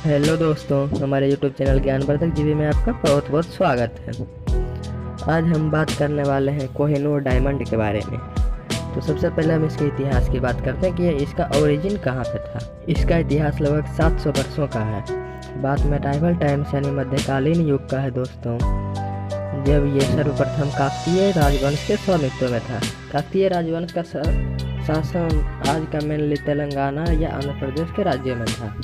Hello दोस्तों, हमारे YouTube channel ज्ञानवर्धक जीवी में आपका बहुत बहुत स्वागत है। आज हम बात करने वाले हैं कोहिनूर डायमंड के बारे में। तो सबसे पहले हम इसके इतिहास की बात करते हैं कि इसका ओरिजिन कहाँ पे था। इसका इतिहास लगभग 700 वर्षों का है। बात मेडाइवल टाइम्स यानी मध्यकालीन युग का है दोस्तों, जब ये सर्वप्रथम काकतीय राजवंश के स्वामित्व में था। काकतीय राजवंश का शासन आज का मेनली तेलंगाना या आंध्र प्रदेश के राज्य में था।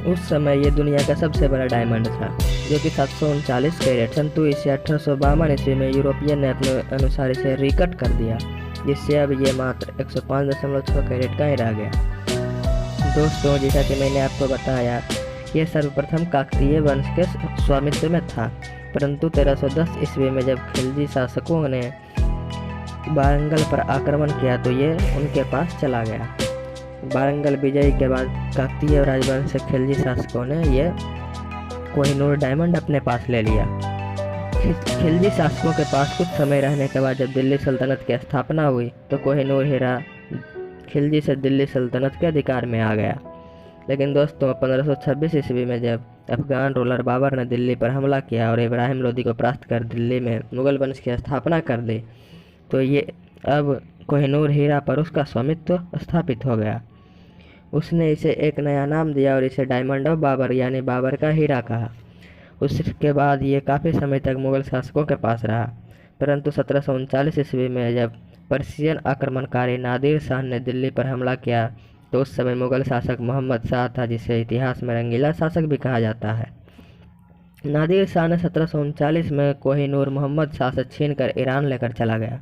उस समय ये दुनिया का सबसे बड़ा डायमंड था, जो कि 739 कैरेट संतु इसे 1852 ईस्वी में यूरोपियन ने अपने अनुसार इसे रिकट कर दिया, जिससे अब ये मात्र 105.6 कैरेट का ही रह गया। दोस्तों, जैसा कि मैंने आपको बताया, ये सर्वप्रथम काकतीय वंश के स्वामित्व में था, परंतु 1310 ईस्वी में जब खिलजी शासकों ने वारंगल पर आक्रमण किया तो ये उनके पास चला गया। वारंगल विजय के बाद काकतीय राजवंश से खिलजी शासकों ने यह कोहिनूर डायमंड अपने पास ले लिया। खिलजी शासकों के पास कुछ समय रहने के बाद जब दिल्ली सल्तनत की स्थापना हुई तो कोहिनूर हीरा खिलजी से दिल्ली सल्तनत के अधिकार में आ गया। लेकिन दोस्तों, 1526 ईस्वी में जब अफगान रूलर बाबर ने दिल्ली पर हमला किया और इब्राहिम लोदी को परास्त कर दिल्ली में मुगल वंश की स्थापना कर दी, तो ये अब कोहिनूर हीरा पर उसका स्वामित्व स्थापित हो गया। उसने इसे एक नया नाम दिया और इसे डायमंड ऑफ बाबर यानी बाबर का हीरा कहा। उसके बाद ये काफ़ी समय तक मुगल शासकों के पास रहा, परंतु 1739 ईस्वी में जब पर्शियन आक्रमणकारी नादिर शाह ने दिल्ली पर हमला किया तो उस समय मुगल शासक मोहम्मद शाह था, जिसे इतिहास में रंगीला शासक भी कहा जाता है। नादिर शाह ने 1739 में कोहिनूर मोहम्मद शाह से छीन कर ईरान लेकर चला गया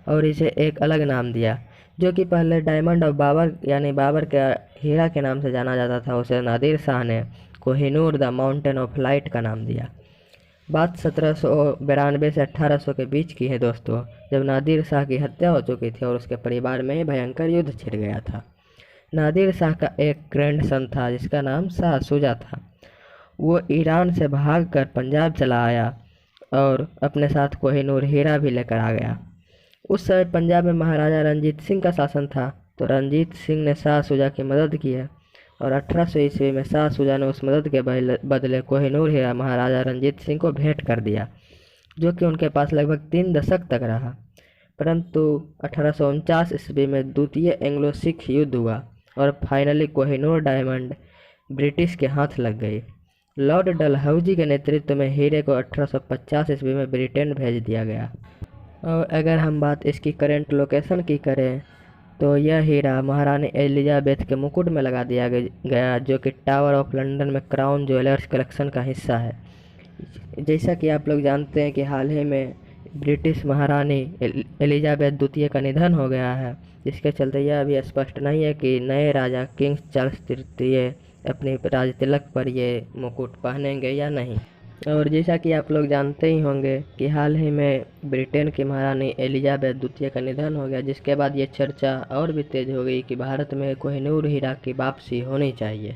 और इसे एक अलग नाम दिया, जो कि पहले डायमंड ऑफ बाबर यानी बाबर के हीरा के नाम से जाना जाता था। उसे नादिर शाह ने Kohinoor the mountain of light का नाम दिया। बात 1792 से 1800 के बीच की है दोस्तों, जब नादिर शाह की हत्या हो चुकी थी और उसके परिवार में भयंकर युद्ध छिड़ गया था। नादिर शाह का एक ग्रैंडसन था जिसका नाम शाह शुजा था। वो ईरान से भागकर पंजाब चला आया और अपने साथ कोहिनूर हीरा भी लेकर आ गया। उस समय पंजाब में महाराजा रंजीत सिंह का शासन था, तो रंजीत सिंह ने शाह शुजा की मदद की है और 1800 ईस्वी में शाह शुजा ने उस मदद के बदले कोहिनूर हीरा महाराजा रंजीत सिंह को भेंट कर दिया, जो कि उनके पास लगभग 3 दशक तक रहा। परंतु 1849 ईस्वी में द्वितीय एंग्लो सिख युद्ध हुआ और फाइनली कोहिनूर डायमंड ब्रिटिश के हाथ लग गई। लॉर्ड डलहौजी के नेतृत्व में हीरे को 1850 ईस्वी में ब्रिटेन भेज दिया गया। और अगर हम बात इसकी करेंट लोकेशन की करें तो यह हीरा महारानी एलिजाबेथ के मुकुट में लगा दिया गया, जो कि टावर ऑफ लंदन में क्राउन ज्वेलर्स कलेक्शन का हिस्सा है। जैसा कि आप लोग जानते हैं कि हाल ही में ब्रिटिश महारानी एलिजाबेथ द्वितीय का निधन हो गया है, जिसके चलते यह अभी स्पष्ट नहीं है कि नए राजा किंग चार्ल्स तृतीय अपनी राज तिलक पर ये मुकुट पहनेंगे या नहीं। और जैसा कि आप लोग जानते ही होंगे कि हाल ही में ब्रिटेन की महारानी एलिजाबेथ द्वितीय का निधन हो गया, जिसके बाद ये चर्चा और भी तेज हो गई कि भारत में कोहिनूर हीरा की वापसी होनी चाहिए।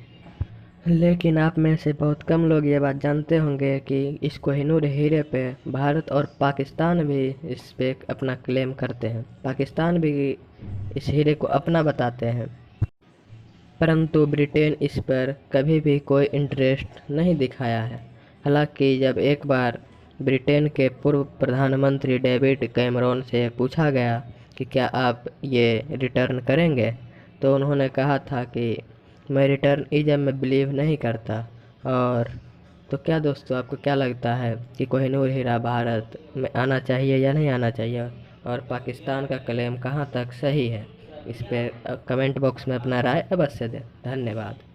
लेकिन आप में से बहुत कम लोग ये बात जानते होंगे कि इस कोहिनूर हीरे पे भारत और पाकिस्तान भी इस पे अपना क्लेम करते हैं। पाकिस्तान भी इस हीरे को अपना बताते हैं, परंतु ब्रिटेन इस पर कभी भी कोई इंटरेस्ट नहीं दिखाया है। हालांकि जब एक बार ब्रिटेन के पूर्व प्रधानमंत्री डेविड कैमरॉन से पूछा गया कि क्या आप ये रिटर्न करेंगे, तो उन्होंने कहा था कि मैं रिटर्न इज़म में बिलीव नहीं करता। और तो क्या दोस्तों, आपको क्या लगता है कि कोहिनूर हीरा भारत में आना चाहिए या नहीं आना चाहिए, और पाकिस्तान का क्लेम कहाँ तक सही है? इस पर कमेंट बॉक्स में अपना राय अवश्य दें। धन्यवाद।